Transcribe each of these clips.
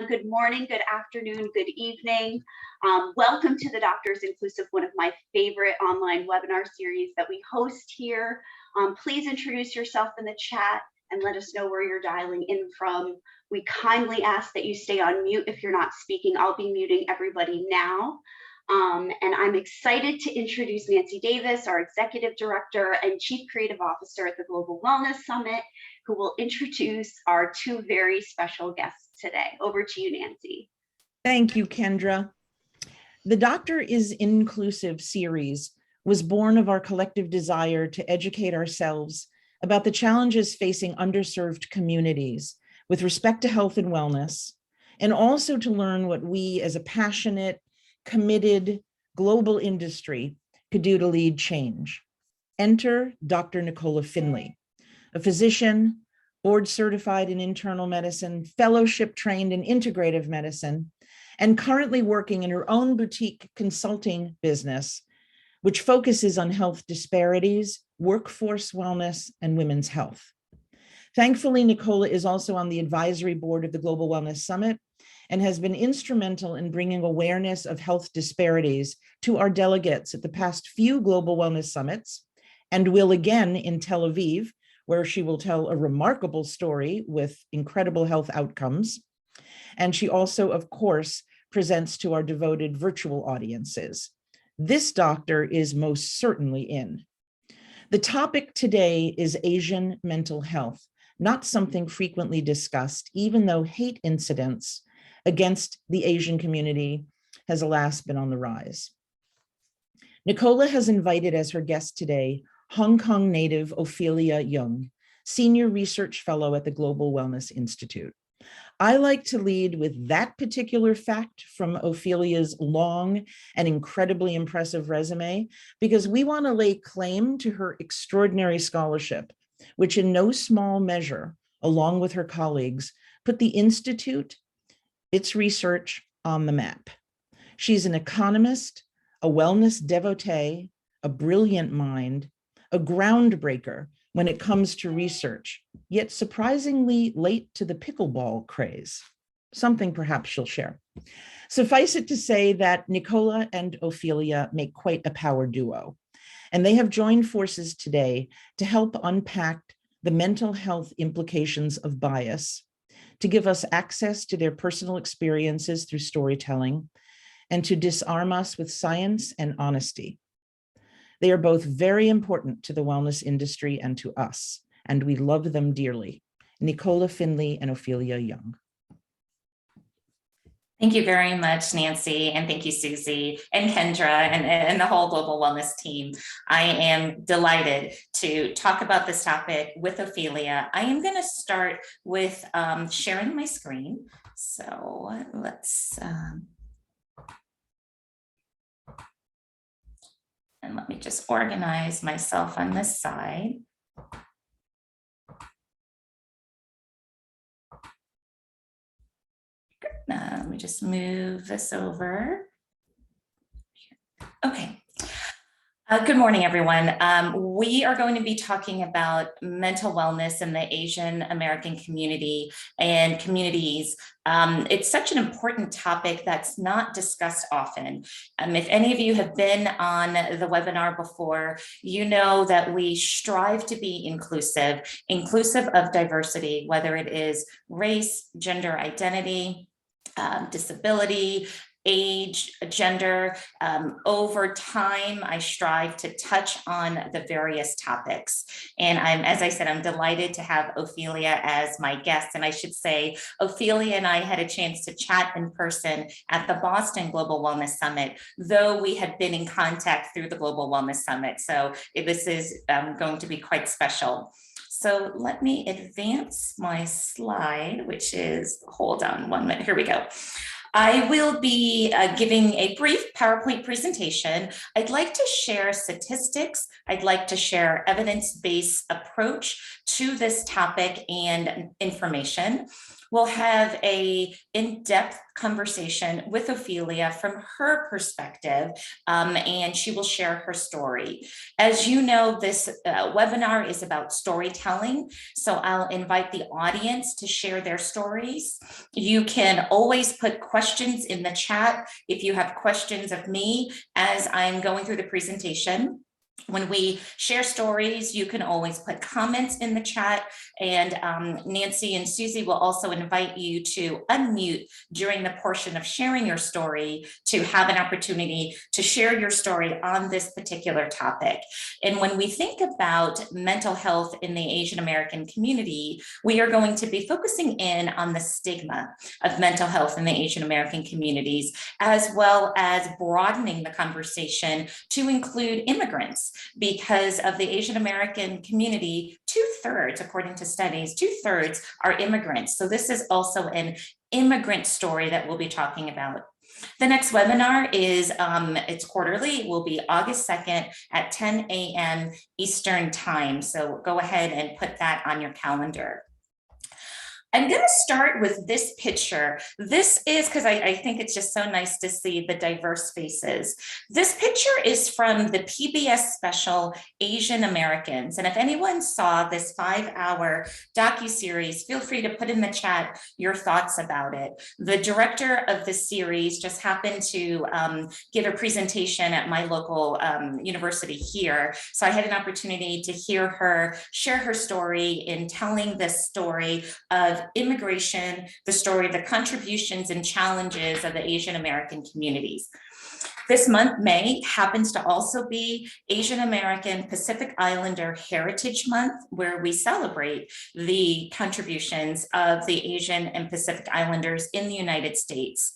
Good morning, good afternoon, good evening. Welcome to the Doctors Inclusive, one of my favorite online webinar series that we host here. Please introduce yourself in the chat and let us know where you're dialing in from. We kindly ask that you stay on mute if you're not speaking. I'll be muting everybody now. And I'm excited to introduce Nancy Davis, our Executive Director and Chief Creative Officer at the Global Wellness Summit, who will introduce our two very special guests today. Over to you, Nancy. Thank you, Kendra. The Doctor is Inclusive series was born of our collective desire to educate ourselves about the challenges facing underserved communities with respect to health and wellness, and also to learn what we as a passionate, committed global industry could do to lead change. Enter Dr. Nicola Finley, a physician, board certified in internal medicine, fellowship trained in integrative medicine, and currently working in her own boutique consulting business, which focuses on health disparities, workforce wellness, and women's health. Thankfully, Nicola is also on the advisory board of the Global Wellness Summit and has been instrumental in bringing awareness of health disparities to our delegates at the past few Global Wellness Summits, and will again in Tel Aviv, where she will tell a remarkable story with incredible health outcomes. And she also, of course, presents to our devoted virtual audiences. This doctor is most certainly in. The topic today is Asian mental health, not something frequently discussed, even though hate incidents against the Asian community has alas been on the rise. Nicola has invited as her guest today Hong Kong native Ophelia Yeung, Senior Research Fellow at the Global Wellness Institute. I like to lead with that particular fact from Ophelia's long and incredibly impressive resume, because we want to lay claim to her extraordinary scholarship, which in no small measure, along with her colleagues, put the Institute, its research on the map. She's an economist, a wellness devotee, a brilliant mind, a groundbreaker when it comes to research, yet surprisingly late to the pickleball craze, something perhaps she'll share. Suffice it to say that Nicola and Ophelia make quite a power duo, and they have joined forces today to help unpack the mental health implications of bias, to give us access to their personal experiences through storytelling, and to disarm us with science and honesty. They are both very important to the wellness industry and to us, and we love them dearly. Nicola Finley and Ophelia Yeung. Thank you very much, Nancy, and thank you, Susie, and Kendra, and the whole Global Wellness team. I am delighted to talk about this topic with Ophelia. I am going to start with sharing my screen. So let's, and let me just organize myself on this side. Let me just move this over. Okay. Good morning, everyone. We are going to be talking about mental wellness in the Asian American community and communities. It's such an important topic that's not discussed often. If any of you have been on the webinar before, you know that we strive to be inclusive of diversity, whether it is race, gender identity, disability, age, gender. Over time, I strive to touch on the various topics. And as I said, I'm delighted to have Ophelia as my guest. And I should say, Ophelia and I had a chance to chat in person at the Boston Global Wellness Summit, though we had been in contact through the Global Wellness Summit. So this is going to be quite special. So let me advance my slide, which is, hold on 1 minute, here we go. I will be giving a brief PowerPoint presentation. I'd like to share statistics. I'd like to share evidence-based approach to this topic and information. We'll have a in-depth conversation with Ophelia from her perspective, and she will share her story. As you know, this webinar is about storytelling, so I'll invite the audience to share their stories. You can always put questions in the chat if you have questions of me as I'm going through the presentation. When we share stories, you can always put comments in the chat, and Nancy and Susie will also invite you to unmute during the portion of sharing your story to have an opportunity to share your story on this particular topic. And when we think about mental health in the Asian American community, we are going to be focusing in on the stigma of mental health in the Asian American communities, as well as broadening the conversation to include immigrants. Because of the Asian American community, 2/3, according to studies, 2/3 are immigrants. So this is also an immigrant story that we'll be talking about. The next webinar is, it's quarterly, will be August 2nd at 10 a.m. Eastern time. So go ahead and put that on your calendar. I'm going to start with this picture. This is because I think it's just so nice to see the diverse faces. This picture is from the PBS special Asian Americans. And if anyone saw this 5-hour docuseries, feel free to put in the chat your thoughts about it. The director of the series just happened to give a presentation at my local university here. So I had an opportunity to hear her share her story in telling this story of immigration, the story of the contributions and challenges of the Asian American communities. This month, May, happens to also be Asian American Pacific Islander Heritage Month, where we celebrate the contributions of the Asian and Pacific Islanders in the United States.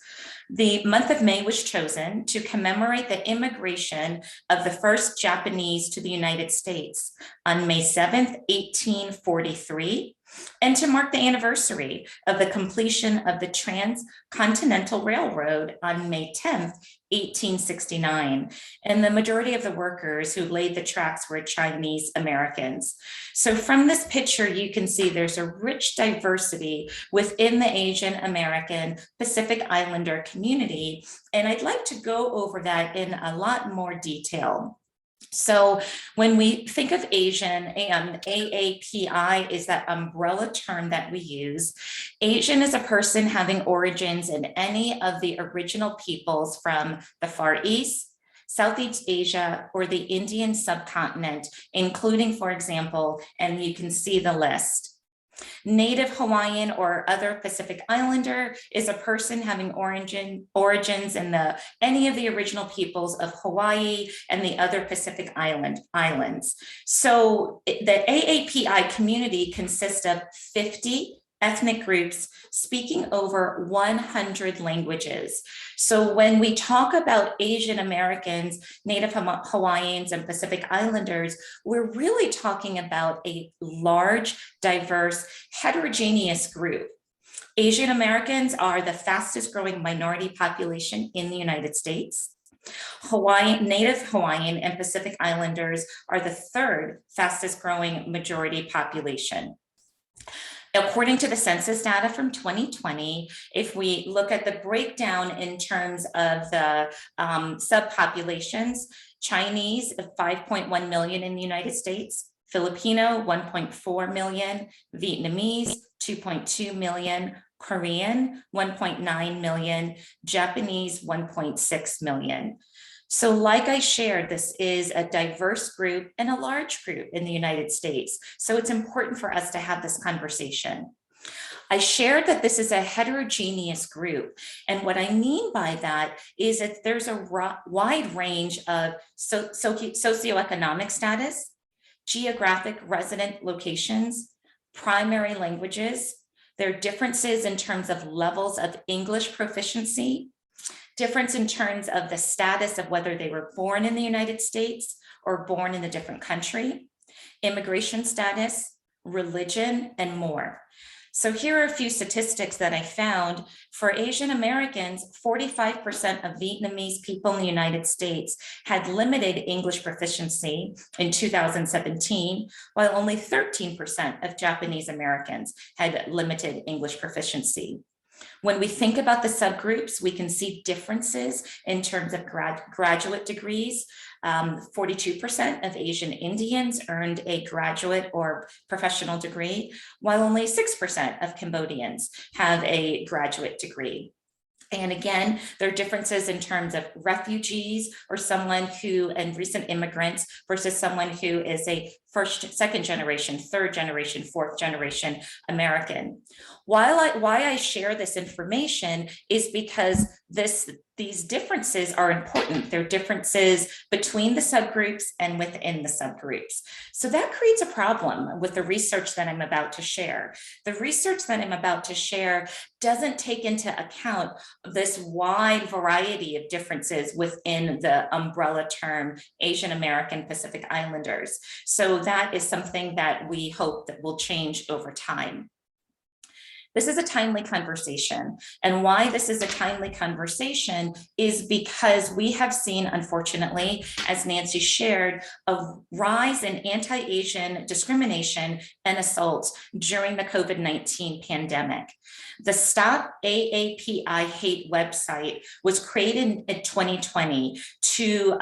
The month of May was chosen to commemorate the immigration of the first Japanese to the United States on May 7th, 1843. And to mark the anniversary of the completion of the Transcontinental Railroad on May 10th, 1869. And the majority of the workers who laid the tracks were Chinese Americans. So from this picture, you can see there's a rich diversity within the Asian American Pacific Islander community. And I'd like to go over that in a lot more detail. So when we think of Asian, and AAPI is that umbrella term that we use. Asian is a person having origins in any of the original peoples from the Far East, Southeast Asia, or the Indian subcontinent, including, for example, and you can see the list. Native Hawaiian or other Pacific Islander is a person having origins in any of the original peoples of Hawaii and the other Pacific islands. So the AAPI community consists of 50 ethnic groups speaking over 100 languages. So when we talk about Asian Americans, Native Hawaiians, and Pacific Islanders, we're really talking about a large, diverse, heterogeneous group. Asian Americans are the fastest growing minority population in the United States. Native Hawaiian and Pacific Islanders are the third fastest growing majority population. According to the census data from 2020, if we look at the breakdown in terms of the subpopulations, Chinese, 5.1 million in the United States, Filipino, 1.4 million, Vietnamese, 2.2 million, Korean, 1.9 million, Japanese, 1.6 million. So like I shared, this is a diverse group and a large group in the United States. So it's important for us to have this conversation. I shared that this is a heterogeneous group. And what I mean by that is that there's a wide range of socioeconomic status, geographic resident locations, primary languages. There are differences in terms of levels of English proficiency, difference in terms of the status of whether they were born in the United States or born in a different country, immigration status, religion, and more. So here are a few statistics that I found. For Asian Americans, 45% of Vietnamese people in the United States had limited English proficiency in 2017, while only 13% of Japanese Americans had limited English proficiency. When we think about the subgroups, we can see differences in terms of graduate degrees. 42% of Asian Indians earned a graduate or professional degree, while only 6% of Cambodians have a graduate degree. And again, there are differences in terms of refugees or someone who, and recent immigrants versus someone who is a first, second generation, third generation, fourth generation American. Why I share this information is because these differences are important. They're differences between the subgroups and within the subgroups. So that creates a problem with the research that I'm about to share. The research that I'm about to share doesn't take into account this wide variety of differences within the umbrella term Asian American Pacific Islanders. So that is something that we hope that will change over time. This is a timely conversation. And why this is a timely conversation is because we have seen, unfortunately, as Nancy shared, a rise in anti-Asian discrimination and assaults during the COVID-19 pandemic. The Stop AAPI Hate website was created in 2020 to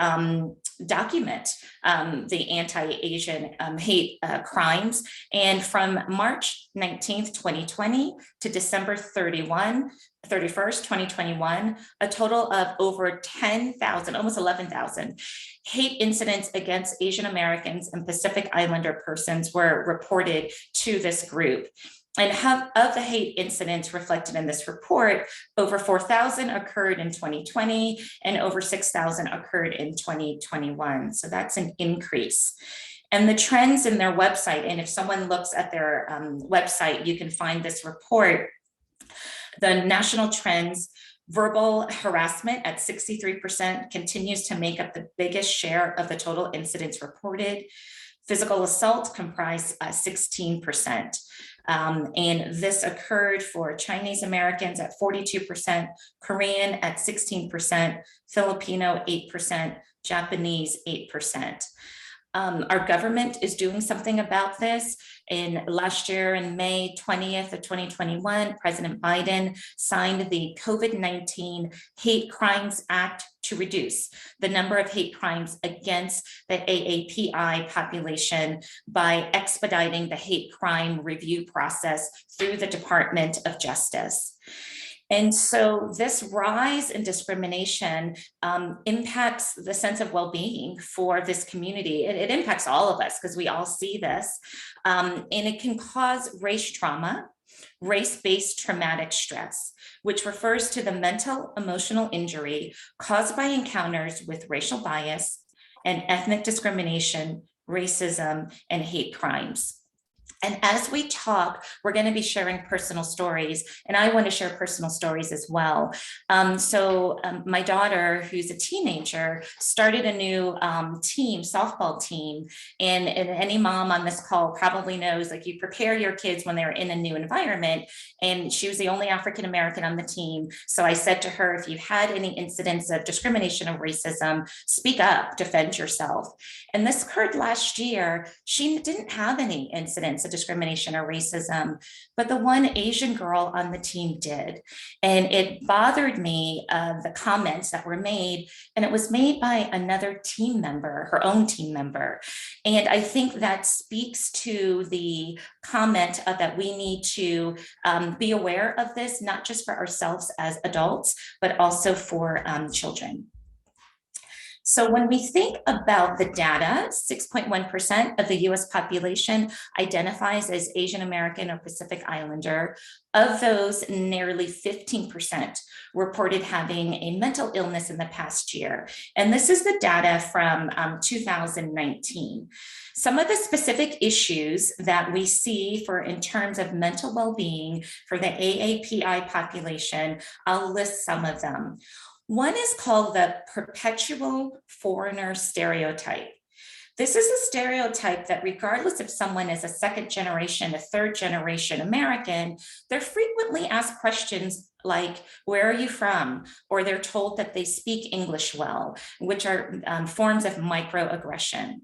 document the anti-Asian hate crimes. And from March 19th, 2020 to December 31st, 2021, a total of over 10,000, almost 11,000 hate incidents against Asian Americans and Pacific Islander persons were reported to this group. And of the hate incidents reflected in this report, over 4,000 occurred in 2020 and over 6,000 occurred in 2021. So that's an increase. And the trends in their website, and if someone looks at their website, you can find this report. The national trends: verbal harassment at 63% continues to make up the biggest share of the total incidents reported. Physical assault comprised 16%. And this occurred for Chinese Americans at 42%, Korean at 16%, Filipino 8%, Japanese 8%. Our government is doing something about this. In last year, in May 20th of 2021, President Biden signed the COVID-19 Hate Crimes Act to reduce the number of hate crimes against the AAPI population by expediting the hate crime review process through the Department of Justice. And so this rise in discrimination impacts the sense of well-being for this community. It impacts all of us because we all see this. And it can cause race trauma, race-based traumatic stress, which refers to the mental, emotional injury caused by encounters with racial bias and ethnic discrimination, racism, and hate crimes. And as we talk, we're going to be sharing personal stories, and I want to share personal stories as well. My daughter, who's a teenager, started a new team, softball team. And any mom on this call probably knows, like, you prepare your kids when they're in a new environment. And she was the only African-American on the team. So I said to her, if you've had any incidents of discrimination or racism, speak up, defend yourself. And this occurred last year. She didn't have any incidents of discrimination or racism, but the one Asian girl on the team did. And it bothered me, the comments that were made, and it was made by another team member, her own team member. And I think that speaks to the comment that we need to be aware of this, not just for ourselves as adults, but also for children. So when we think about the data, 6.1% of the US population identifies as Asian American or Pacific Islander. Of those, nearly 15% reported having a mental illness in the past year. And this is the data from 2019. Some of the specific issues that we see in terms of mental well-being for the AAPI population, I'll list some of them. One is called the Perpetual Foreigner Stereotype. This is a stereotype that regardless if someone is a second generation, a third generation American, they're frequently asked questions like, where are you from? Or they're told that they speak English well, which are forms of microaggression.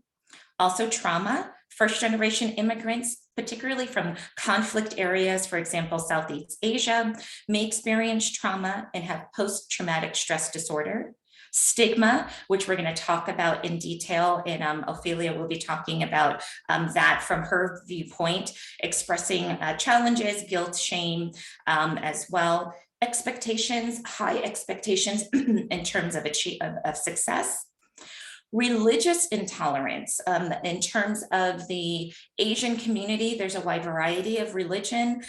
Also trauma. First generation immigrants, particularly from conflict areas, for example, Southeast Asia, may experience trauma and have post-traumatic stress disorder. Stigma, which we're going to talk about in detail, and Ophelia will be talking about that from her viewpoint, expressing challenges, guilt, shame as well. Expectations, high expectations in terms of success. Religious intolerance. In terms of the Asian community, there's a wide variety of religion,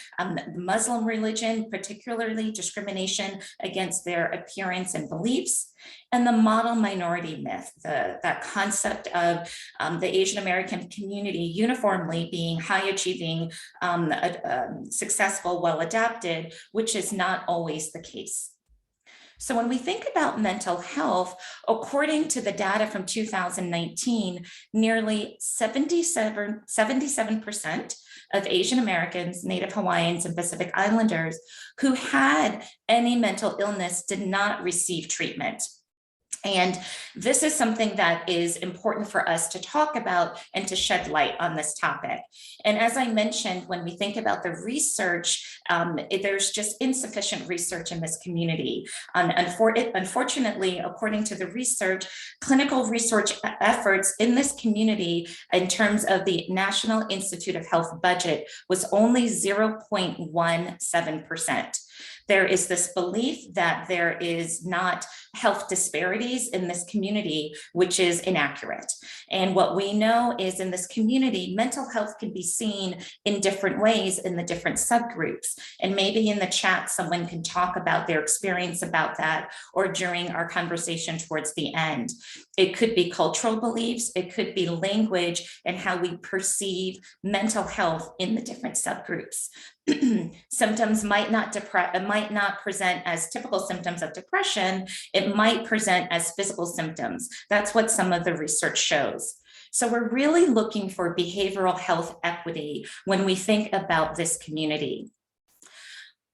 Muslim religion, particularly discrimination against their appearance and beliefs, and the model minority myth, that concept of the Asian American community uniformly being high achieving, successful, well adapted, which is not always the case. So when we think about mental health, according to the data from 2019, nearly 77% of Asian Americans, Native Hawaiians, and Pacific Islanders who had any mental illness did not receive treatment. And this is something that is important for us to talk about and to shed light on this topic. And as I mentioned, when we think about the research, there's just insufficient research in this community. Unfortunately, according to the research, clinical research efforts in this community in terms of the National Institute of Health budget was only 0.17%. There is this belief that there is not health disparities in this community, which is inaccurate. And what we know is in this community, mental health can be seen in different ways in the different subgroups. And maybe in the chat, someone can talk about their experience about that, or during our conversation towards the end. It could be cultural beliefs, it could be language and how we perceive mental health in the different subgroups. Symptoms might not present as typical symptoms of depression. It might present as physical symptoms. That's what some of the research shows. So we're really looking for behavioral health equity when we think about this community.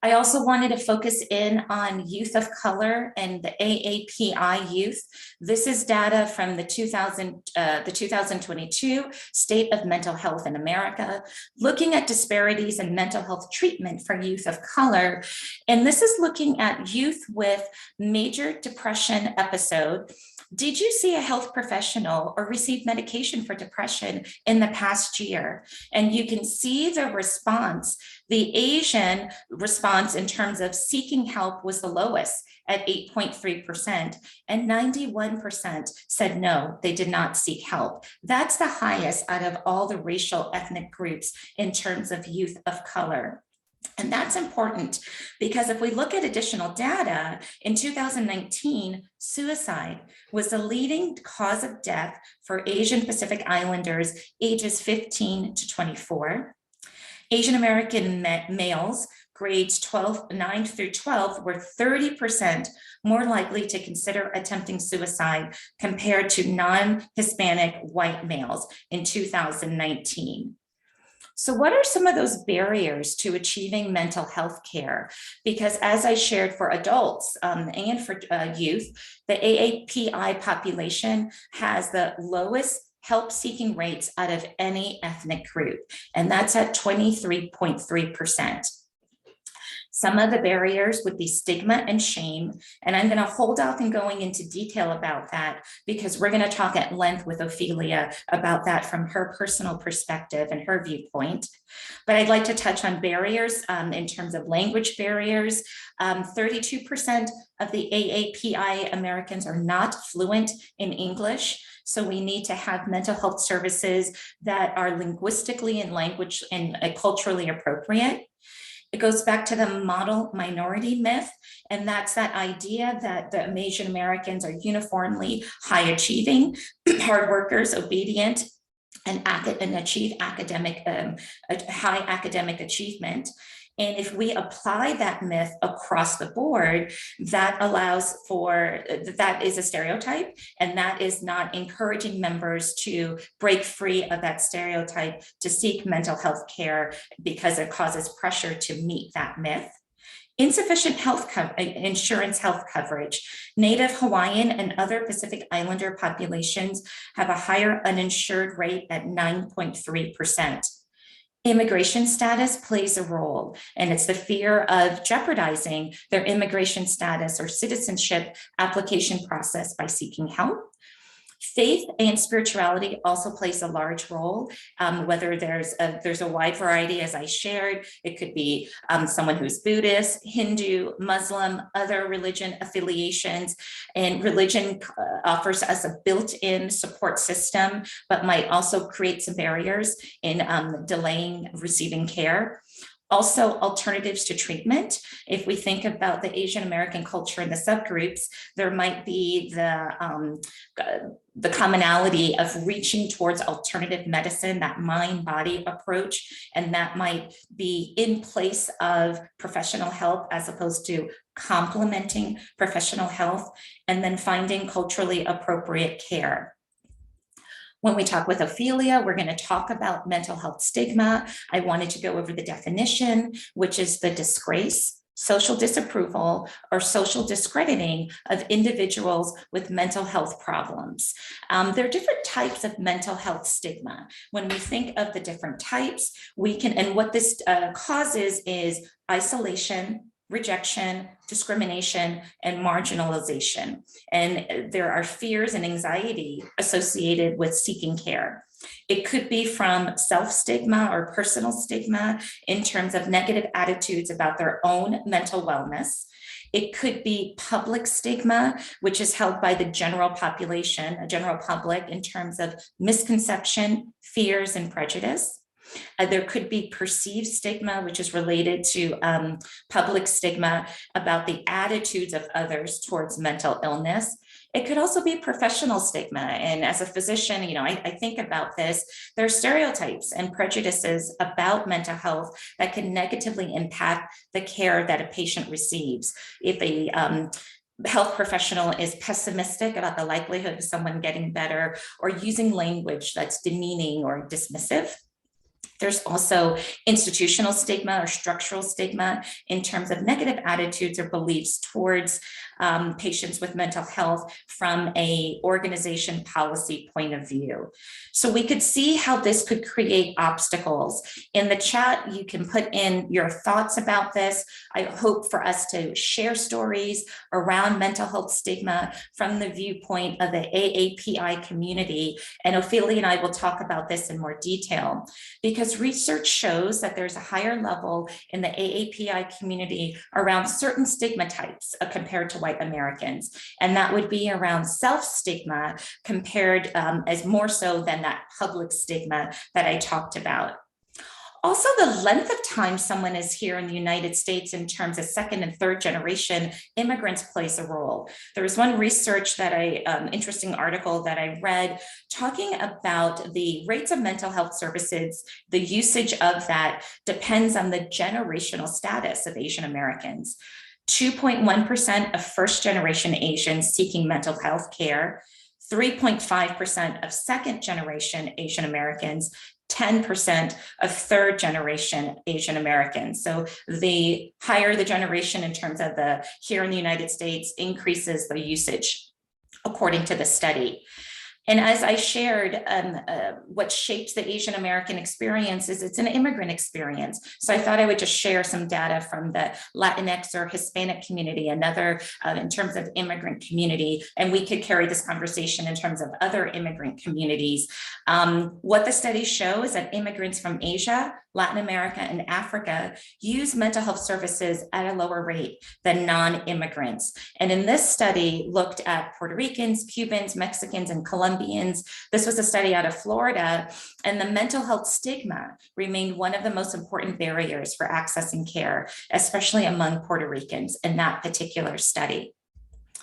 I also wanted to focus in on youth of color and the AAPI youth. This is data from the 2022 State of Mental Health in America, looking at disparities in mental health treatment for youth of color. And this is looking at youth with major depression episode. Did you see a health professional or receive medication for depression in the past year? And you can see the response. The Asian response in terms of seeking help was the lowest at 8.3%, and 91% said no, they did not seek help. That's the highest out of all the racial ethnic groups in terms of youth of color. And that's important because if we look at additional data, in 2019, suicide was the leading cause of death for Asian Pacific Islanders ages 15 to 24. Asian American males grades 9 through 12 were 30% more likely to consider attempting suicide compared to non-Hispanic white males in 2019. So what are some of those barriers to achieving mental health care? Because as I shared for adults and for youth, the AAPI population has the lowest help-seeking rates out of any ethnic group, and that's at 23.3%. Some of the barriers would be stigma and shame, and I'm going to hold off in going into detail about that because we're going to talk at length with Ophelia about that from her personal perspective and her viewpoint. But I'd like to touch on barriers in terms of language barriers. 32% of the AAPI Americans are not fluent in English. So we need to have mental health services that are linguistically and language and culturally appropriate. It goes back to the model minority myth, and that's that idea that the Asian Americans are uniformly high achieving, hard workers, obedient, and achieve high academic achievement. And if we apply that myth across the board, that allows for, that is a stereotype, and that is not encouraging members to break free of that stereotype to seek mental health care because it causes pressure to meet that myth. Insufficient insurance health coverage. Native Hawaiian and other Pacific Islander populations have a higher uninsured rate at 9.3%. Immigration status plays a role, and it's the fear of jeopardizing their immigration status or citizenship application process by seeking help. Faith and spirituality also plays a large role, whether there's a wide variety, as I shared. It could be someone who's Buddhist, Hindu, Muslim, other religion affiliations, and religion offers us a built-in support system, but might also create some barriers in delaying receiving care. Also, alternatives to treatment. If we think about the Asian American culture and the subgroups, there might be the commonality of reaching towards alternative medicine, that mind-body approach, and that might be in place of professional help as opposed to complementing professional health, and then finding culturally appropriate care. When we talk with Ophelia, we're going to talk about mental health stigma. I wanted to go over the definition, which is the disgrace, social disapproval, or social discrediting of individuals with mental health problems. There are different types of mental health stigma. When we think of the different types, we can, and what this causes is isolation, rejection, discrimination, and marginalization. And there are fears and anxiety associated with seeking care. It could be from self-stigma or personal stigma in terms of negative attitudes about their own mental wellness. It could be public stigma, which is held by the general population, a general public, in terms of misconception, fears, and prejudice. There could be perceived stigma, which is related to public stigma about the attitudes of others towards mental illness. It could also be professional stigma. And as a physician, I think about this. There are stereotypes and prejudices about mental health that can negatively impact the care that a patient receives. If a health professional is pessimistic about the likelihood of someone getting better, or using language that's demeaning or dismissive. There's also institutional stigma or structural stigma in terms of negative attitudes or beliefs towards patients with mental health from an organization policy point of view. So we could see how this could create obstacles. In the chat, you can put in your thoughts about this. I hope for us to share stories around mental health stigma from the viewpoint of the AAPI community. And Ophelia and I will talk about this in more detail, because research shows that there's a higher level in the AAPI community around certain stigma types compared to white Americans. And that would be around self-stigma compared as more so than that public stigma that I talked about. Also, the length of time someone is here in the United States in terms of second and third generation immigrants plays a role. There was one research that interesting article that I read talking about the rates of mental health services. The usage of that depends on the generational status of Asian Americans. 2.1% of first generation Asians seeking mental health care, 3.5% of second generation Asian Americans, 10% of third generation Asian Americans. So the higher the generation in terms of the here in the United States increases the usage according to the study. And as I shared, what shapes the Asian American experience is it's an immigrant experience. So I thought I would just share some data from the Latinx or Hispanic community, another in terms of immigrant community, and we could carry this conversation in terms of other immigrant communities. What the studies show is that immigrants from Asia, Latin America, and Africa use mental health services at a lower rate than non-immigrants. And in this study looked at Puerto Ricans, Cubans, Mexicans, and Colombians. This was a study out of Florida, and the mental health stigma remained one of the most important barriers for accessing care, especially among Puerto Ricans in that particular study.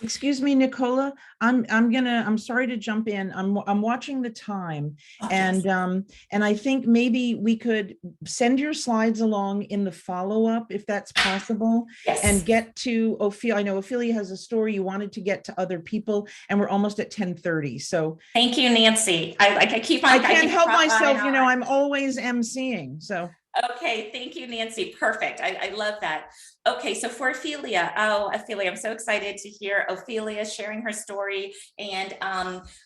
Excuse me, Nicola. I'm sorry to jump in. I'm watching the time, Oh, and yes. and I think maybe we could send your slides along in the follow-up if that's possible, and Yes. get to Ophelia. I know Ophelia has a story you wanted to get to other people, and we're almost at 10:30. So Thank you, Nancy. I keep on. I can't help on myself, and you know, on. I'm always emceeing. So Okay, thank you, Nancy. Perfect. I love that. Okay, so for Ophelia, Ophelia, I'm so excited to hear Ophelia sharing her story. And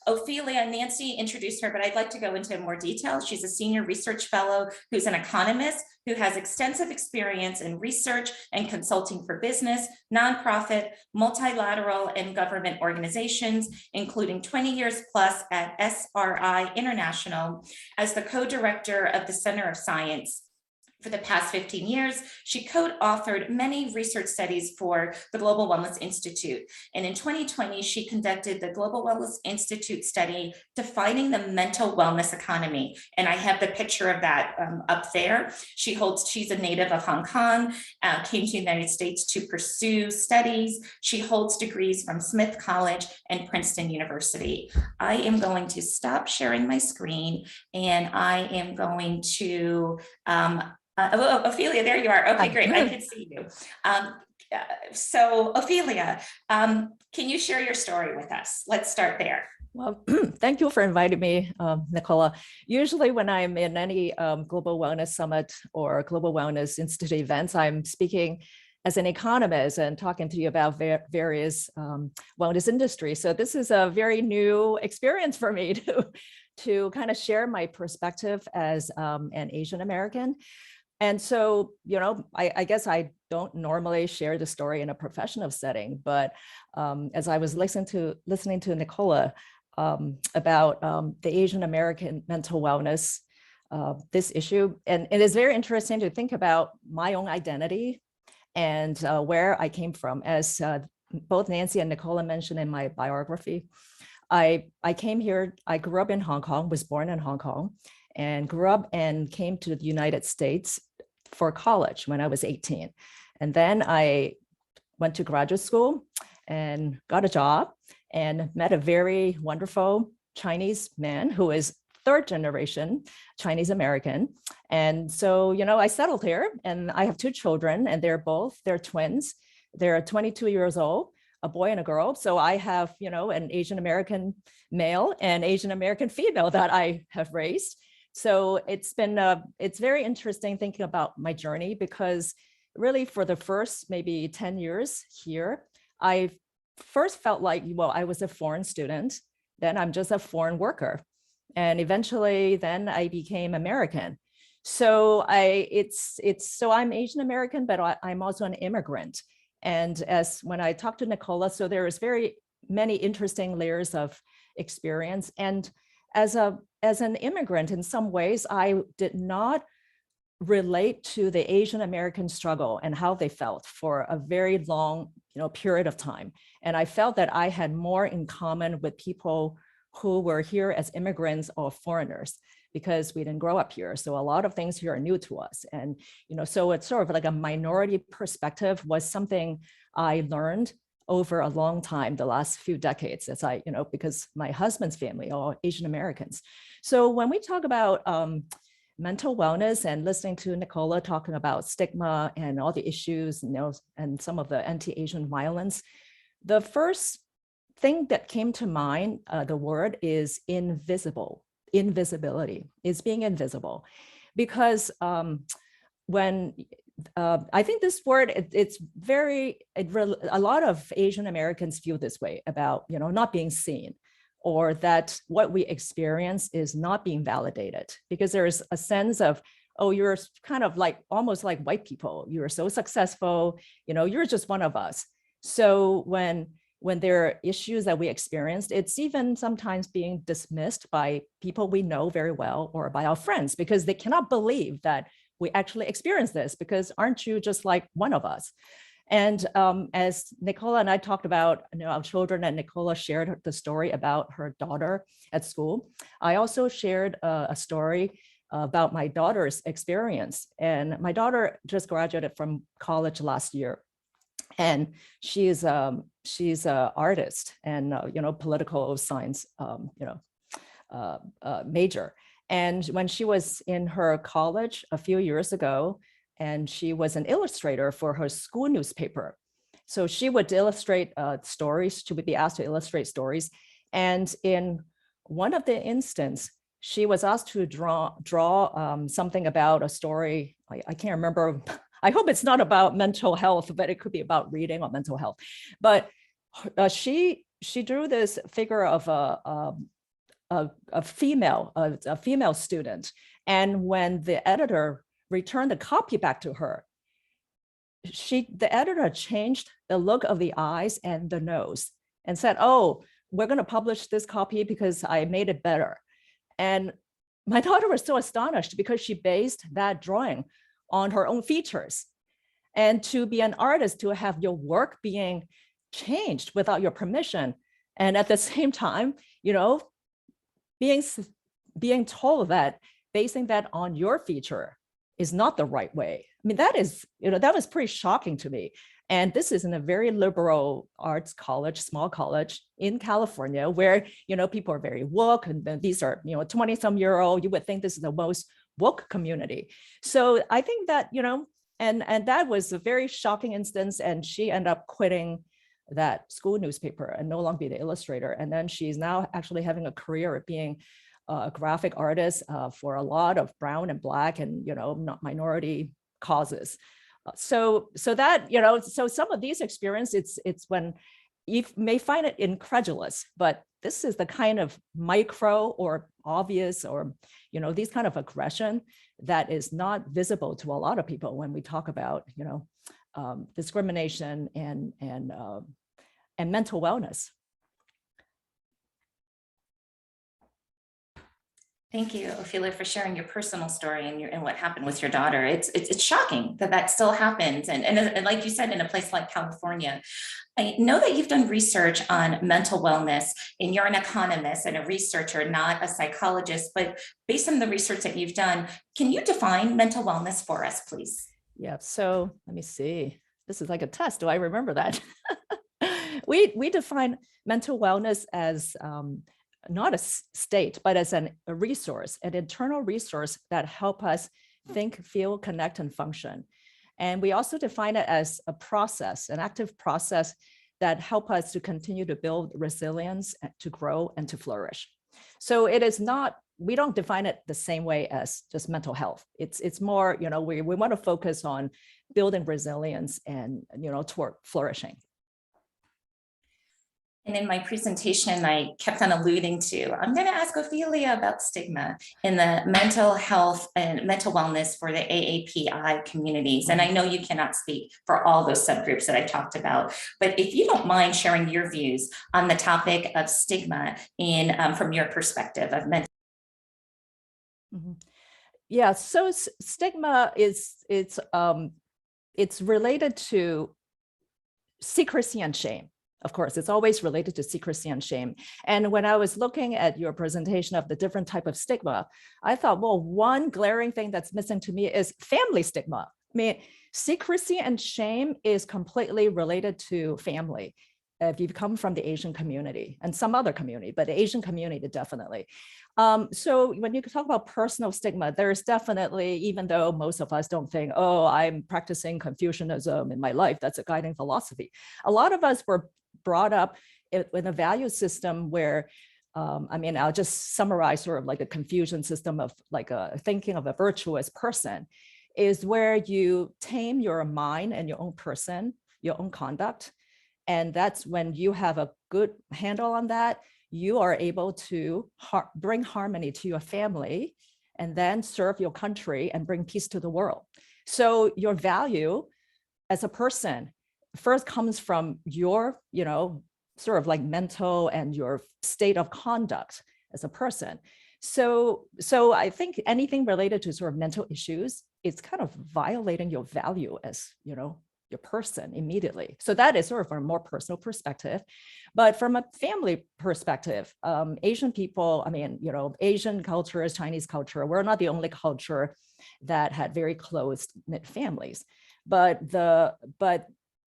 Ophelia, Nancy introduced her, but I'd like to go into more detail. She's a senior research fellow who's an economist who has extensive experience in research and consulting for business, nonprofit, multilateral, and government organizations, including 20 years plus at SRI International as the co-director of the Center of Science. For the past 15 years, she co-authored many research studies for the Global Wellness Institute. And in 2020, she conducted the Global Wellness Institute study, Defining the Mental Wellness Economy. And I have the picture of that up there. She's a native of Hong Kong, came to the United States to pursue studies. She holds degrees from Smith College and Princeton University. I am going to stop sharing my screen, and I am going to Ophelia, there you are. Okay, great. I can see you. So Ophelia, can you share your story with us? Let's start there. Well, thank you for inviting me, Nicola. Usually when I'm in any Global Wellness Summit or Global Wellness Institute events, I'm speaking as an economist and talking to you about various wellness industries. So this is a very new experience for me to kind of share my perspective as an Asian American. And so, you know, I guess I don't normally share the story in a professional setting, but as I was listening to Nicola about the Asian American mental wellness, this issue, and it is very interesting to think about my own identity and where I came from. As both Nancy and Nicola mentioned in my biography, I came here, I grew up in Hong Kong, was born in Hong Kong, and grew up and came to the United States for college when I was 18. And then I went to graduate school and got a job and met a very wonderful Chinese man who is third generation Chinese American. And so, you know, I settled here and I have two children and they're twins. They're 22 years old, a boy and a girl. So I have, you know, an Asian American male and Asian American female that I have raised. So it's very interesting thinking about my journey, because really for the first maybe 10 years here, I first felt like, well, I was a foreign student, then I'm just a foreign worker. And eventually then I became American. So I'm Asian American, but I'm also an immigrant. And as when I talked to Nicola, so there is very many interesting layers of experience. And as an immigrant, in some ways, I did not relate to the Asian American struggle and how they felt for a very long, you know, period of time. And I felt that I had more in common with people who were here as immigrants or foreigners, because we didn't grow up here. So a lot of things here are new to us. And, you know, so it's sort of like a minority perspective was something I learned over a long time, the last few decades, as I, you know, because my husband's family are Asian Americans. So when we talk about mental wellness and listening to Nicola talking about stigma and all the issues, you know, and some of the anti-Asian violence, the first thing that came to mind, the word is invisibility, is being invisible. Because when I think this word, a lot of Asian Americans feel this way about, you know, not being seen, or that what we experience is not being validated, because there is a sense of, oh, you're kind of like, almost like white people, you're so successful, you know, you're just one of us. So when there are issues that we experienced, it's even sometimes being dismissed by people we know very well or by our friends, because they cannot believe that we actually experience this, because aren't you just like one of us? And as Nicola and I talked about, you know, our children, and Nicola shared the story about her daughter at school, I also shared a story about my daughter's experience. And my daughter just graduated from college last year. And she's a artist and political science major. And when she was in her college a few years ago, and she was an illustrator for her school newspaper. So she would illustrate stories. She would be asked to illustrate stories. And in one of the instances, she was asked to draw something about a story. I can't remember. I hope it's not about mental health, but it could be about reading or mental health. But she drew this figure of a female student. And when the editor returned the copy back to her, the editor changed the look of the eyes and the nose and said, "Oh, we're going to publish this copy because I made it better." And my daughter was so astonished because she based that drawing on her own features. And to be an artist, to have your work being changed without your permission, and at the same time, being told that basing that on your feature is not the right way. I mean, that was pretty shocking to me. And this is in a very liberal arts college, small college in California, where, people are very woke, and these are, 20-some-year-old, you would think this is the most woke community. So I think that, and that was a very shocking instance, and she ended up quitting that school newspaper and no longer be the illustrator. And then she's now actually having a career of being a graphic artist for a lot of brown and Black and, minority causes. So that, so some of these experiences, it's when you may find it incredulous, but this is the kind of micro or obvious or, these kind of aggression that is not visible to a lot of people when we talk about, discrimination and mental wellness. Thank you, Ophelia, for sharing your personal story and what happened with your daughter. It's shocking that still happens. And like you said, in a place like California, I know that you've done research on mental wellness, and you're an economist and a researcher, not a psychologist, but based on the research that you've done, can you define mental wellness for us, please? Yeah, so let me see. This is like a test. Do I remember that? We define mental wellness as not a state, but as a resource, an internal resource that help us think, feel, connect, and function. And we also define it as a process, an active process that help us to continue to build resilience, to grow, and to flourish. So it is not, we don't define it the same way as just mental health. It's more, we want to focus on building resilience and, toward flourishing. And in my presentation, I kept on alluding to, I'm going to ask Ophelia about stigma in the mental health and mental wellness for the AAPI communities. And I know you cannot speak for all those subgroups that I talked about, but if you don't mind sharing your views on the topic of stigma from your perspective of mental. Mm-hmm. Yeah, so stigma it's related to secrecy and shame. Of course, it's always related to secrecy and shame. And when I was looking at your presentation of the different type of stigma, I thought, well, one glaring thing that's missing to me is family stigma. I mean, secrecy and shame is completely related to family. If you come from the Asian community and some other community, but the Asian community definitely. So when you talk about personal stigma, there's definitely, even though most of us don't think, oh, I'm practicing Confucianism in my life, that's a guiding philosophy. A lot of us were brought up in a value system where, I'll just summarize sort of like a Confucian system of like a thinking of a virtuous person, is where you tame your mind and your own person, your own conduct. And that's when you have a good handle on that, you are able to bring harmony to your family and then serve your country and bring peace to the world. So your value as a person first comes from your, sort of like mental and your state of conduct as a person. So I think anything related to sort of mental issues, it's kind of violating your value as, your person immediately. So that is sort of from a more personal perspective. But from a family perspective, Asian people, Asian culture, Chinese culture, we're not the only culture that had very close-knit families. But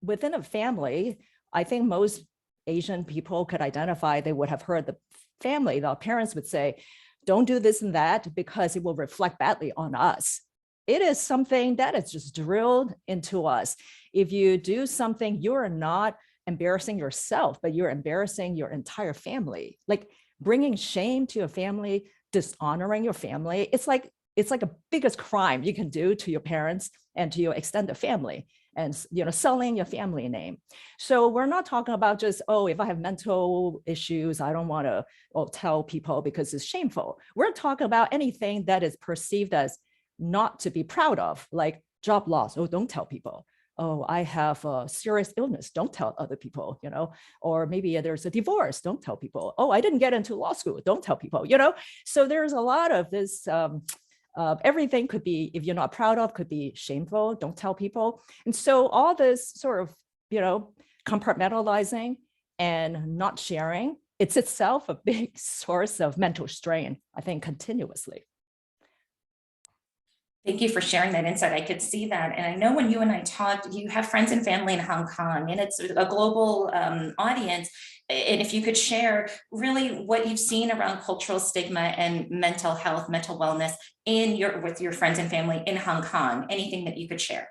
within a family, I think most Asian people could identify, they would have heard the family, the parents would say, don't do this and that because it will reflect badly on us. It is something that is just drilled into us. If you do something, you're not embarrassing yourself, but you're embarrassing your entire family. Like bringing shame to your family, dishonoring your family. It's like a biggest crime you can do to your parents and to your extended family, and selling your family name. So we're not talking about just, oh, if I have mental issues, I don't want to tell people because it's shameful. We're talking about anything that is perceived as not to be proud of, like job loss. Oh, don't tell people. Oh, I have a serious illness. Don't tell other people, or maybe there's a divorce. Don't tell people. Oh, I didn't get into law school. Don't tell people, So there's a lot of this, everything could be, if you're not proud of, could be shameful. Don't tell people. And so all this sort of, compartmentalizing and not sharing, it's itself a big source of mental strain, I think, continuously. Thank you for sharing that insight. I could see that. And I know when you and I talked, you have friends and family in Hong Kong, and it's a global audience. And if you could share really what you've seen around cultural stigma and mental health, mental wellness with your friends and family in Hong Kong, anything that you could share.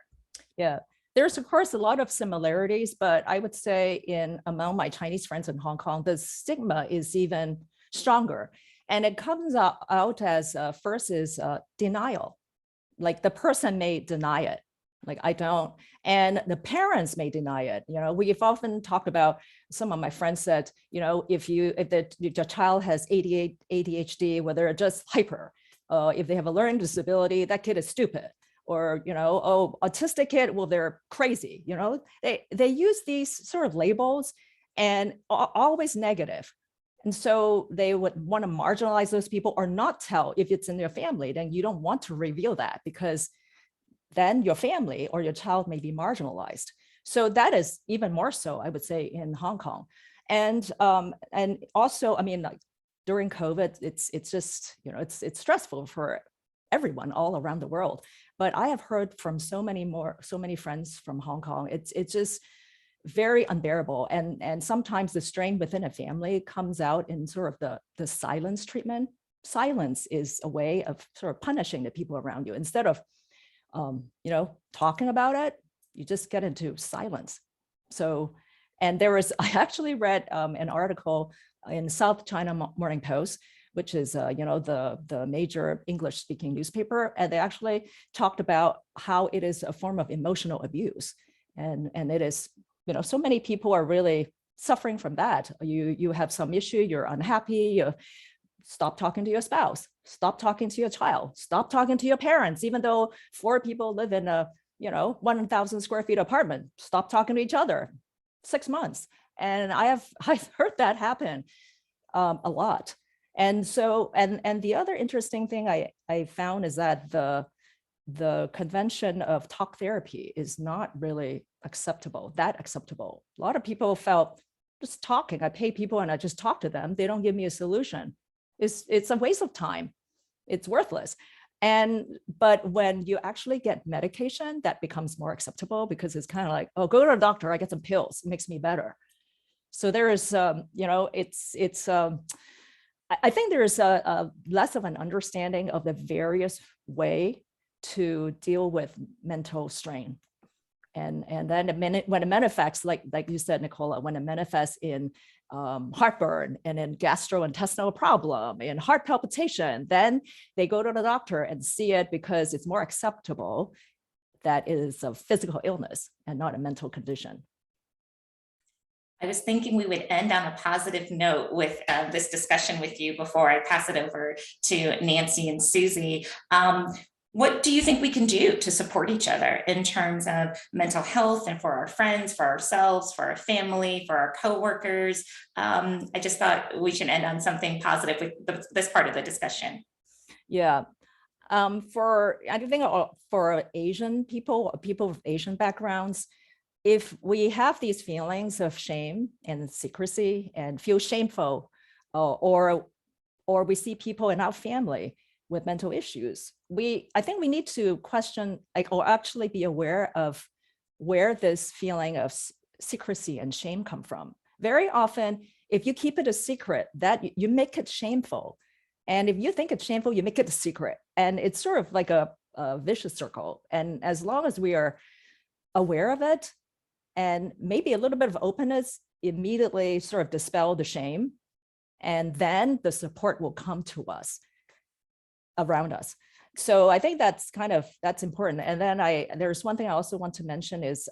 Yeah, there's of course a lot of similarities, but I would say among my Chinese friends in Hong Kong, the stigma is even stronger. And it comes out as first is denial. Like the person may deny it, like I don't, and the parents may deny it. We've often talked about, some of my friends said, if your child has ADHD, whether they're just hyper, if they have a learning disability, that kid is stupid, or oh, autistic kid, well, they're crazy. They use these sort of labels and always negative. And so they would want to marginalize those people or not tell. If it's in their family, then you don't want to reveal that, because then your family or your child may be marginalized. So that is even more so, I would say, in Hong Kong. And also, I mean, like during COVID, it's just, it's stressful for everyone all around the world. But I have heard from so many friends from Hong Kong, it's just very unbearable. And sometimes the strain within a family comes out in sort of the silence treatment. Silence is a way of sort of punishing the people around you. Instead of, talking about it, you just get into silence. So, and I actually read an article in South China Morning Post, which is, the major English speaking newspaper. And they actually talked about how it is a form of emotional abuse. And it is, so many people are really suffering from that. You have some issue, you're unhappy, you stop talking to your spouse, stop talking to your child, stop talking to your parents, even though 4 people live in a, 1,000 square feet apartment, stop talking to each other, 6 months. And I've heard that happen a lot. And so, and the other interesting thing I found is that the convention of talk therapy is not really acceptable. A lot of people felt just talking, I pay people and I just talk to them, they don't give me a solution. It's a waste of time. It's worthless. But when you actually get medication, that becomes more acceptable, because it's kind of like, oh, go to a doctor, I get some pills, it makes me better. So there is, I think there is a less of an understanding of the various way to deal with mental strain. And then when it manifests, like you said, Nicola, when it manifests in heartburn and in gastrointestinal problem and heart palpitation, then they go to the doctor and see it, because it's more acceptable that it is a physical illness and not a mental condition. I was thinking we would end on a positive note with this discussion with you before I pass it over to Nancy and Susie. What do you think we can do to support each other in terms of mental health, and for our friends, for ourselves, for our family, for our coworkers? I just thought we should end on something positive with this part of the discussion. Yeah. I think for Asian people with Asian backgrounds, if we have these feelings of shame and secrecy and feel shameful, or we see people in our family with mental issues, I think we need to question, or actually be aware of where this feeling of secrecy and shame come from. Very often, if you keep it a secret, that you make it shameful. And if you think it's shameful, you make it a secret. And it's sort of like a vicious circle. And as long as we are aware of it, and maybe a little bit of openness, immediately sort of dispel the shame, and then the support will come to us around us. So I think that's important. And then there's one thing I also want to mention is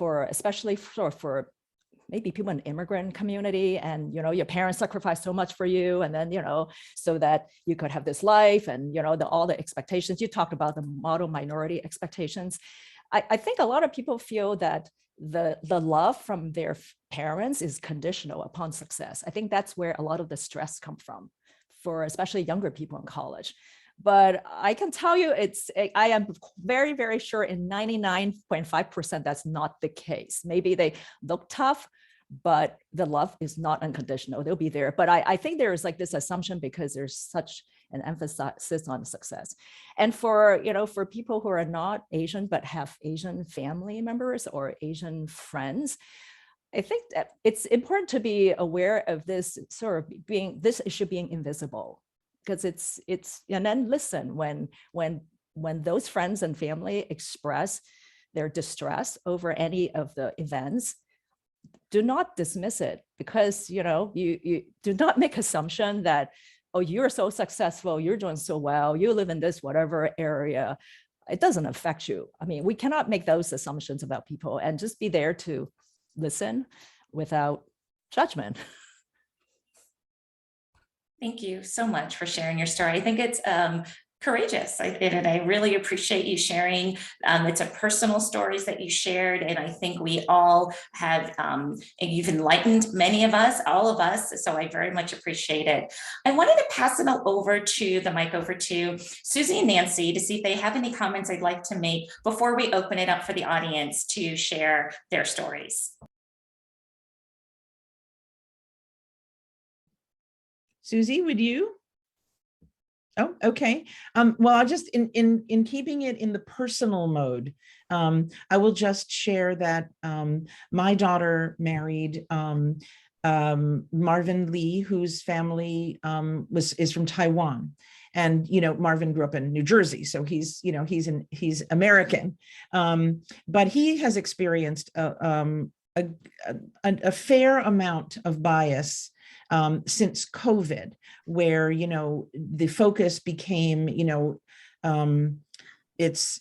especially for maybe people in the immigrant community, and your parents sacrificed so much for you, and then so that you could have this life, and all the expectations you talked about, the model minority expectations. I think a lot of people feel that the love from their parents is conditional upon success. I think that's where a lot of the stress comes from, for especially younger people in college. But I can tell you, I am very, very sure in 99.5% that's not the case. Maybe they look tough, but the love is not unconditional. They'll be there. But I think there is like this assumption because there's such an emphasis on success. And for people who are not Asian but have Asian family members or Asian friends, I think that it's important to be aware of this this issue being invisible, because it's and then listen when those friends and family express their distress over any of the events. Do not dismiss it, because you do not make assumption that, oh, you're so successful, you're doing so well, you live in this whatever area, it doesn't affect you. I mean, we cannot make those assumptions about people, and just be there to listen without judgment. Thank you so much for sharing your story. I think it's courageous, and I really appreciate you sharing. It's a personal stories that you shared, and I think we all have, and you've enlightened many of us, all of us, so I very much appreciate it. I wanted to pass the mic over to Susie and Nancy to see if they have any comments they'd like to make before we open it up for the audience to share their stories. Susie, would you? Oh, okay. Well, I'll just, in keeping it in the personal mode, I will just share that my daughter married Marvin Lee, whose family is from Taiwan. And, Marvin grew up in New Jersey, so he's American. But he has experienced a fair amount of bias since COVID, where, the focus became, this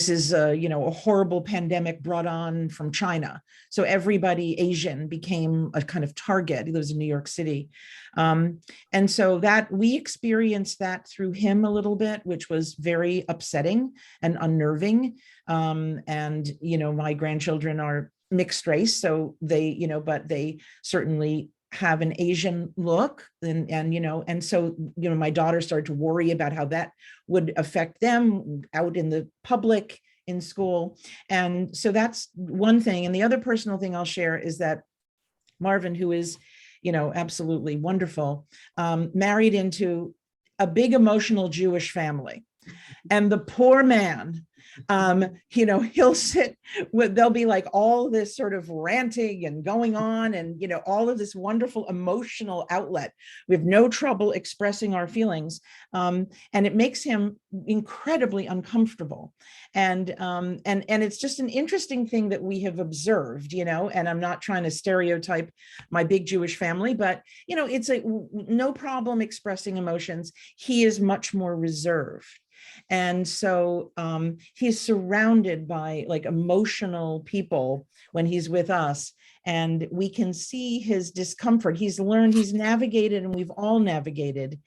is a horrible pandemic brought on from China. So everybody Asian became a kind of target. He lives in New York City. And so that we experienced that through him a little bit, which was very upsetting and unnerving. And, my grandchildren are mixed race, so they, but they certainly have an Asian look, and so my daughter started to worry about how that would affect them out in the public in school. And so that's one thing. And the other personal thing I'll share is that Marvin, who is absolutely wonderful, married into a big emotional Jewish family, and the poor man, he'll sit with, there'll be like all this sort of ranting and going on, and, all of this wonderful emotional outlet. We have no trouble expressing our feelings. And it makes him incredibly uncomfortable. And it's just an interesting thing that we have observed, and I'm not trying to stereotype my big Jewish family, but, it's no problem expressing emotions. He is much more reserved. And so he's surrounded by like emotional people when he's with us, and we can see his discomfort. He's navigated, and we've all navigated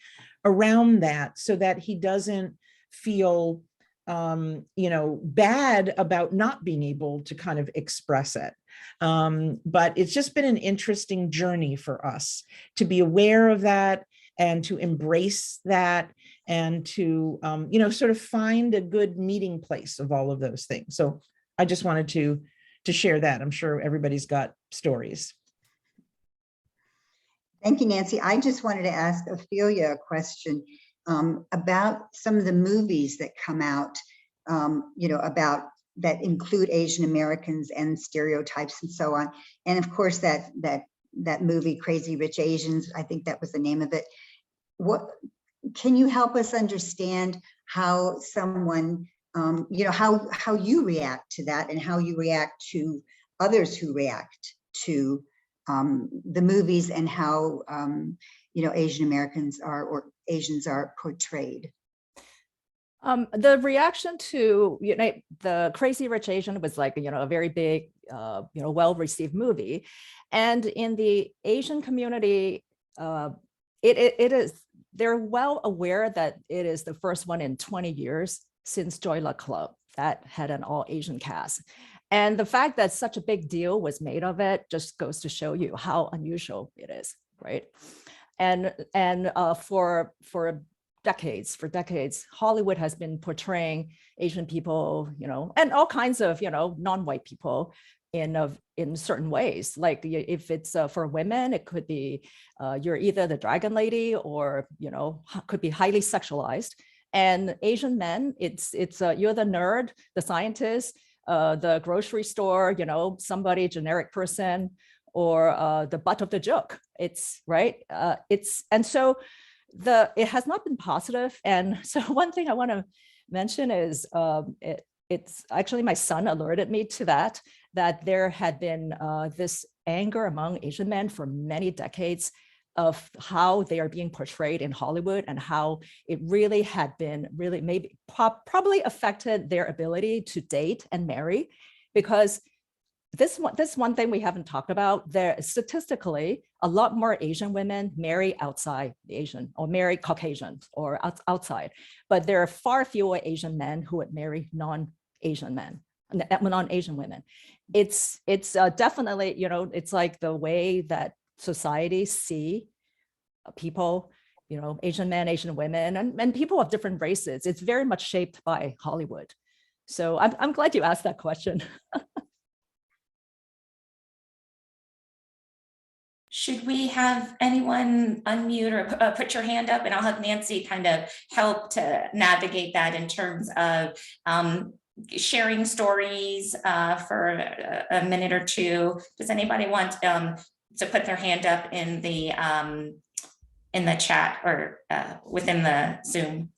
around that, so that he doesn't feel, bad about not being able to kind of express it. But it's just been an interesting journey for us to be aware of that, and to embrace that, and to, sort of find a good meeting place of all of those things. So I just wanted to share that. I'm sure everybody's got stories. Thank you, Nancy. I just wanted to ask Ophelia a question about some of the movies that come out, about that include Asian Americans and stereotypes and so on. And of course, that movie, Crazy Rich Asians, I think that was the name of it. What can you help us understand how someone, how you react to that and how you react to others who react to the movies and how, Asian Americans or Asians are portrayed? The reaction to the Crazy Rich Asian was like a very big well-received movie, and in the Asian community, it is, they're well aware that it is the first one in 20 years since Joy Luck Club that had an all-Asian cast, and the fact that such a big deal was made of it just goes to show you how unusual it is, right? And for decades, Hollywood has been portraying Asian people, and all kinds of, non-white people in certain ways. Like if it's for women, it could be you're either the dragon lady or, could be highly sexualized. And Asian men, it's you're the nerd, the scientist, the grocery store, somebody, generic person, or the butt of the joke. It's right. And so it has not been positive. And so one thing I want to mention is it's actually my son alerted me to that there had been this anger among Asian men for many decades of how they are being portrayed in Hollywood and how it really had been maybe probably affected their ability to date and marry, because this one thing we haven't talked about, there statistically, a lot more Asian women marry outside the Asian or marry Caucasians or outside, but there are far fewer Asian men who would marry non-Asian men, non-Asian women. It's definitely, it's like the way that society see people, Asian men, Asian women, and people of different races. It's very much shaped by Hollywood. So I'm glad you asked that question. Should we have anyone unmute or put your hand up, and I'll have Nancy kind of help to navigate that in terms of sharing stories for a minute or two. Does anybody want to put their hand up in the chat or within the Zoom?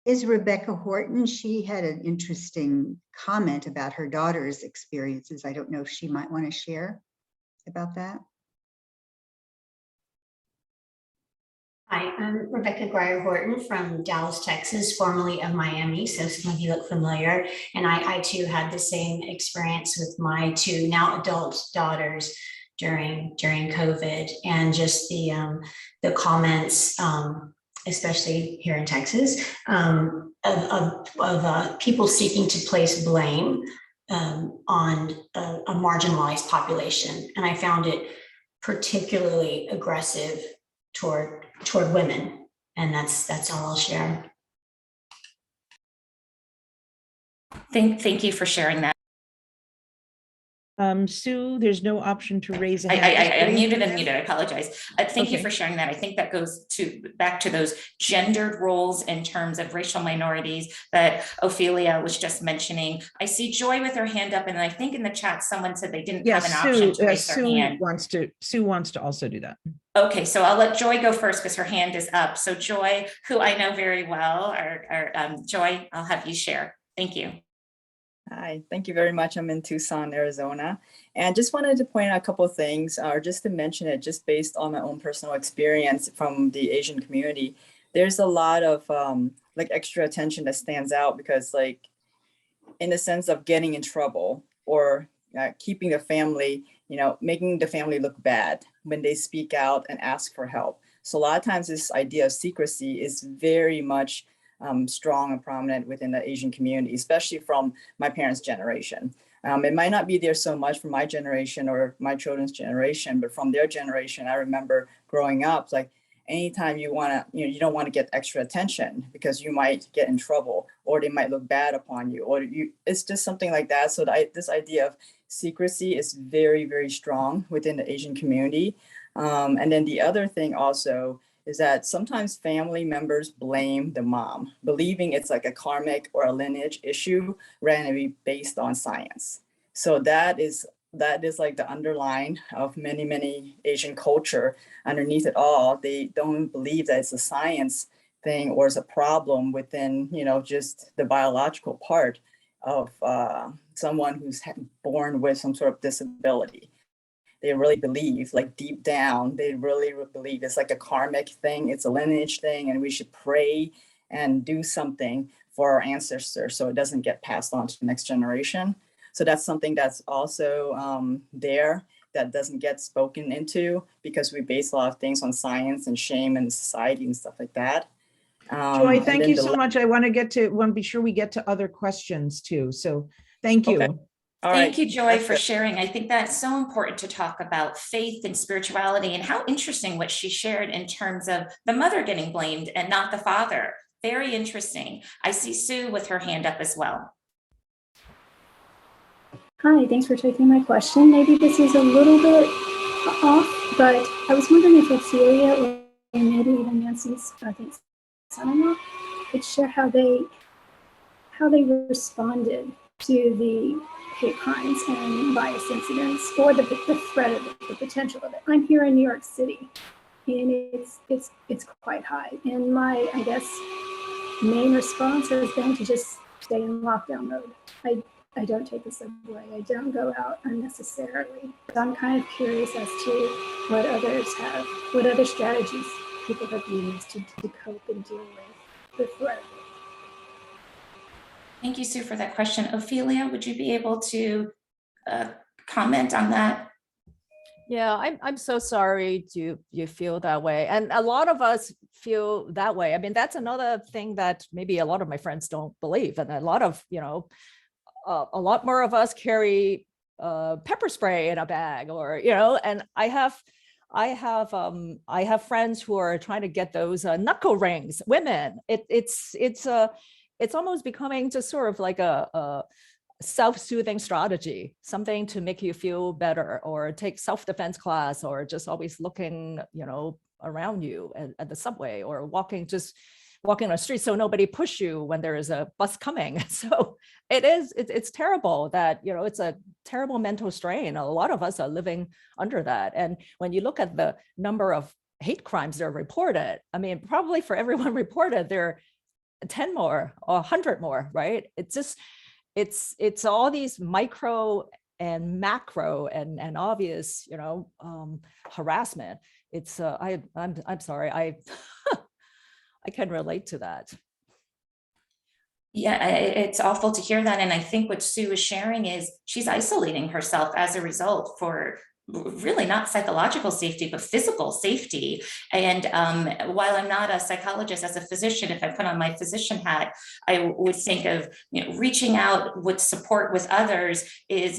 Is Rebecca Horton? She had an interesting comment about her daughter's experiences. I don't know if she might want to share about that. Hi, I'm Rebecca Grier Horton from Dallas, Texas, formerly of Miami. So some of you look familiar. And I too had the same experience with my two now adult daughters during COVID, and just the comments, especially here in Texas, of people seeking to place blame on a marginalized population. And I found it particularly aggressive toward women. And that's all I'll share. Thank you for sharing that. Sue, there's no option to raise a I hand. muted and muted. I apologize. Thank you for sharing that. I think that goes back to those gendered roles in terms of racial minorities that Ophelia was just mentioning. I see Joy with her hand up, and I think in the chat someone said they didn't have an option to raise their hand. Sue wants to also do that. Okay, so I'll let Joy go first because her hand is up. So Joy, who I know very well, Joy, I'll have you share. Thank you. Hi, thank you very much. I'm in Tucson, Arizona, and just wanted to point out a couple of things, or just to mention it, just based on my own personal experience from the Asian community. There's a lot of like extra attention that stands out because, like, in the sense of getting in trouble or keeping the family, making the family look bad when they speak out and ask for help. So a lot of times this idea of secrecy is very much strong and prominent within the Asian community, especially from my parents' generation. It might not be there so much from my generation or my children's generation, but from their generation, I remember growing up, like anytime you you don't want to get extra attention because you might get in trouble or they might look bad upon you, or it's just something like that. So this idea of secrecy is very, very strong within the Asian community. And then the other thing also is that sometimes family members blame the mom, believing it's like a karmic or a lineage issue rather than be based on science. So that is like the underline of many Asian culture. Underneath it all, they don't believe that it's a science thing or it's a problem within, just the biological part of someone who's born with some sort of disability. They really believe, like deep down, they really believe it's like a karmic thing, it's a lineage thing, and we should pray and do something for our ancestors so it doesn't get passed on to the next generation. So that's something that's also there that doesn't get spoken into because we base a lot of things on science and shame and society and stuff like that. Joy, thank you so much. I want to be sure we get to other questions too. So thank you. Okay. Thank you, Joy, for sharing. I think that's so important to talk about faith and spirituality, and how interesting what she shared in terms of the mother getting blamed and not the father. Very interesting. I see Sue with her hand up as well. Hi, thanks for taking my question. Maybe this is a little bit off, but I was wondering if Ophelia or maybe even Nancy's, I think, son-in-law could share how they responded to the hate crimes and bias incidents, or the threat of it, the potential of it. I'm here in New York City, and it's quite high. And my, I guess, main response has been to just stay in lockdown mode. I don't take the subway. I don't go out unnecessarily. So I'm kind of curious as to what other strategies people have used to cope and deal with the threat. Thank you, Sue, for that question. Ophelia, would you be able to comment on that? Yeah, I'm so sorry you feel that way. And a lot of us feel that way. I mean, that's another thing that maybe a lot of my friends don't believe. And a lot of, a lot more of us carry pepper spray in a bag, or, and I have friends who are trying to get those knuckle rings. Women, it's almost becoming just sort of like a self-soothing strategy, something to make you feel better, or take self-defense class, or just always looking, around you at the subway, or walking on the street so nobody push you when there is a bus coming. So it's terrible that, it's a terrible mental strain. A lot of us are living under that. And when you look at the number of hate crimes that are reported, I mean, probably for everyone reported, there are 10 more or 100 more, right? It's just, it's all these micro and macro and obvious, harassment. It's I'm sorry, I can relate to that. Yeah, it's awful to hear that. And I think what Sue is sharing is she's isolating herself as a result for really not psychological safety, but physical safety. And while I'm not a psychologist, as a physician, if I put on my physician hat, I would think of reaching out with support with others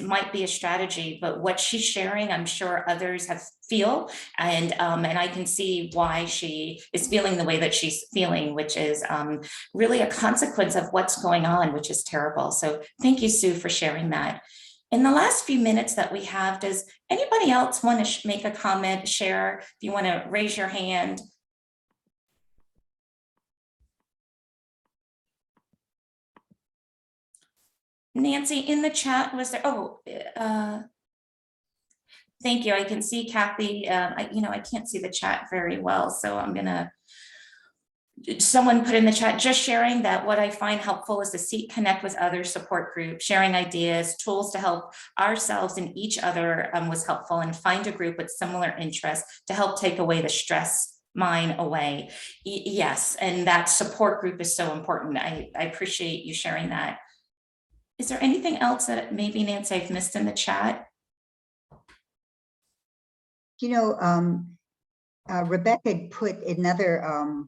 might be a strategy. But what she's sharing, I'm sure others feel, and I can see why she is feeling the way that she's feeling, which is really a consequence of what's going on, which is terrible. So thank you, Sue, for sharing that. In the last few minutes that we have, does anybody else want to make a comment, share? If you want to raise your hand. Nancy, in the chat, was there, thank you. I can see Kathy, I can't see the chat very well, so I'm gonna, someone put in the chat, just sharing that what I find helpful is to seek, connect with other support groups, sharing ideas, tools to help ourselves and each other was helpful, and find a group with similar interests to help take away the stress mine away. Yes, and that support group is so important. I appreciate you sharing that. Is there anything else that maybe, Nancy, I've missed in the chat? Rebecca put another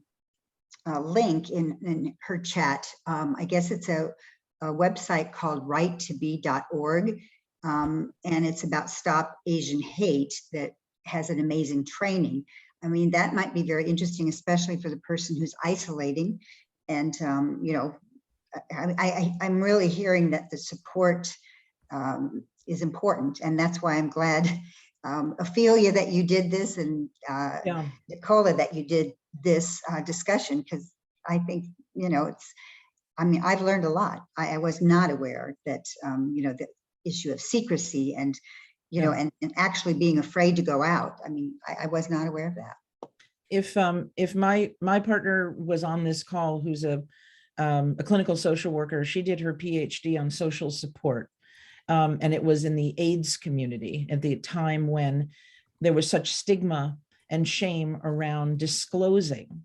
link in her chat. I guess it's a website called righttobee.org, and it's about Stop Asian Hate that has an amazing training. I mean, that might be very interesting, especially for the person who's isolating. And, I'm really hearing that the support is important. And that's why I'm glad, Ophelia, that you did this, and Nicola, that you did this discussion, because I think, I mean, I've learned a lot. I was not aware that, the issue of secrecy and, and actually being afraid to go out. I mean, I was not aware of that. If my partner was on this call, who's a clinical social worker, she did her PhD on social support. And it was in the AIDS community at the time when there was such stigma and shame around disclosing.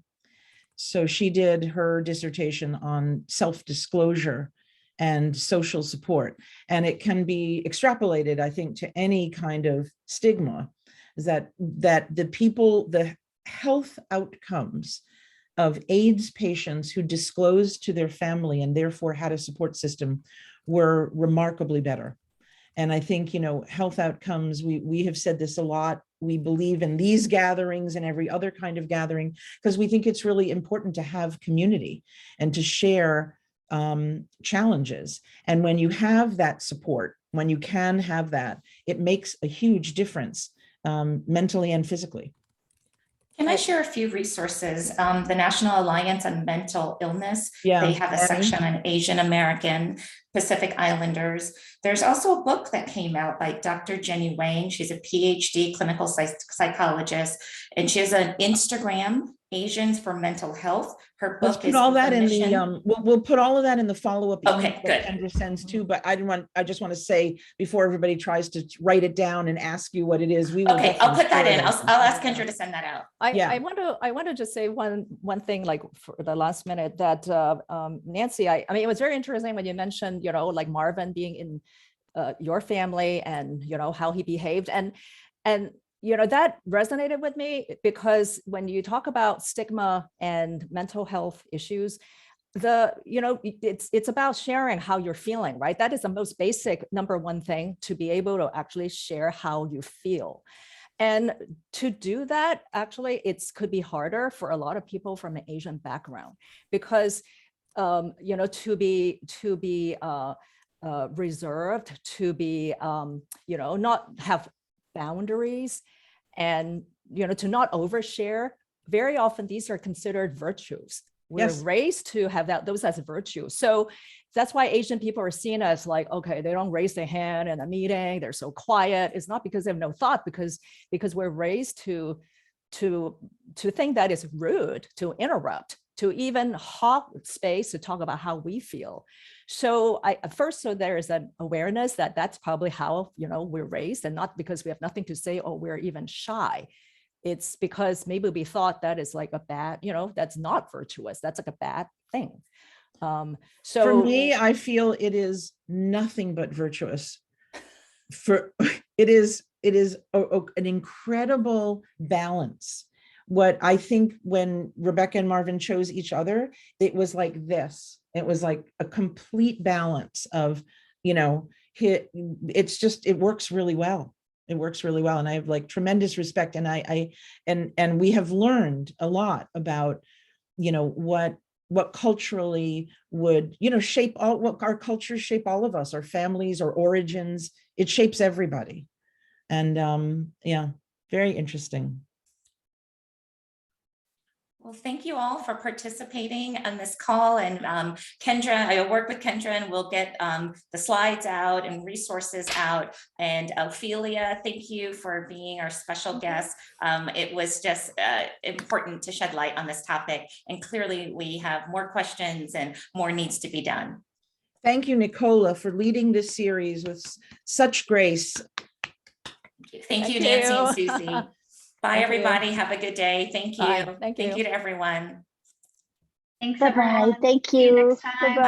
So she did her dissertation on self-disclosure and social support. And it can be extrapolated, I think, to any kind of stigma, is that the health outcomes of AIDS patients who disclosed to their family and therefore had a support system were remarkably better. And I think, health outcomes, we have said this a lot. We believe in these gatherings and every other kind of gathering, because we think it's really important to have community and to share challenges. And when you have that support, when you can have that, it makes a huge difference mentally and physically. Can I share a few resources? The National Alliance on Mental Illness, Yeah. they have a section on Asian American, Pacific Islanders. There's also a book that came out by Dr. Jenny Yeung. She's a PhD clinical psychologist, and she has an Instagram, Asians for Mental Health. Her book Let's put all that in the we'll put all of that in the follow-up email Okay, that good. Kendra sends too. But I just want to say, before everybody tries to write it down and ask you what it is, we will. Okay, I'll put that in. share I'll ask Kendra to send that out. I want to just say one thing, like for the last minute, that Nancy, I mean, it was very interesting when you mentioned, like Marvin being in your family and how he behaved, and that resonated with me, because when you talk about stigma and mental health issues, it's about sharing how you're feeling, right? That is the most basic number one thing, to be able to actually share how you feel. And to do that, actually, it could be harder for a lot of people from an Asian background, because to be reserved, to be not have boundaries, and to not overshare. Very often these are considered virtues. We're raised to have those as virtues. So that's why Asian people are seen as like, okay, they don't raise their hand in a meeting, they're so quiet. It's not because they have no thought, because we're raised to think that it's rude to interrupt, to even hog space to talk about how we feel. So there is an awareness that that's probably how we're raised, and not because we have nothing to say or we're even shy. It's because maybe we thought that is like a bad, that's not virtuous. That's like a bad thing. So for me, I feel it is nothing but virtuous. It is an incredible balance. What I think when Rebecca and Marvin chose each other, it was like this. It was like a complete balance of, it works really well. It works really well. And I have like tremendous respect. And we have learned a lot about, what culturally would, shape what our cultures shape all of us, our families, our origins. It shapes everybody. And very interesting. Well, thank you all for participating on this call. And Kendra, I will work with Kendra and we'll get the slides out and resources out. And Ophelia, thank you for being our special guest. It was just important to shed light on this topic. And clearly we have more questions and more needs to be done. Thank you, Nicola, for leading this series with such grace. Thank you, Nancy and Susie. Bye, everybody. Have a good day. Thank you. Bye. Thank you. Thank you to everyone. Thanks, Bye-bye. everyone. Thank See you you. next time. Bye-bye.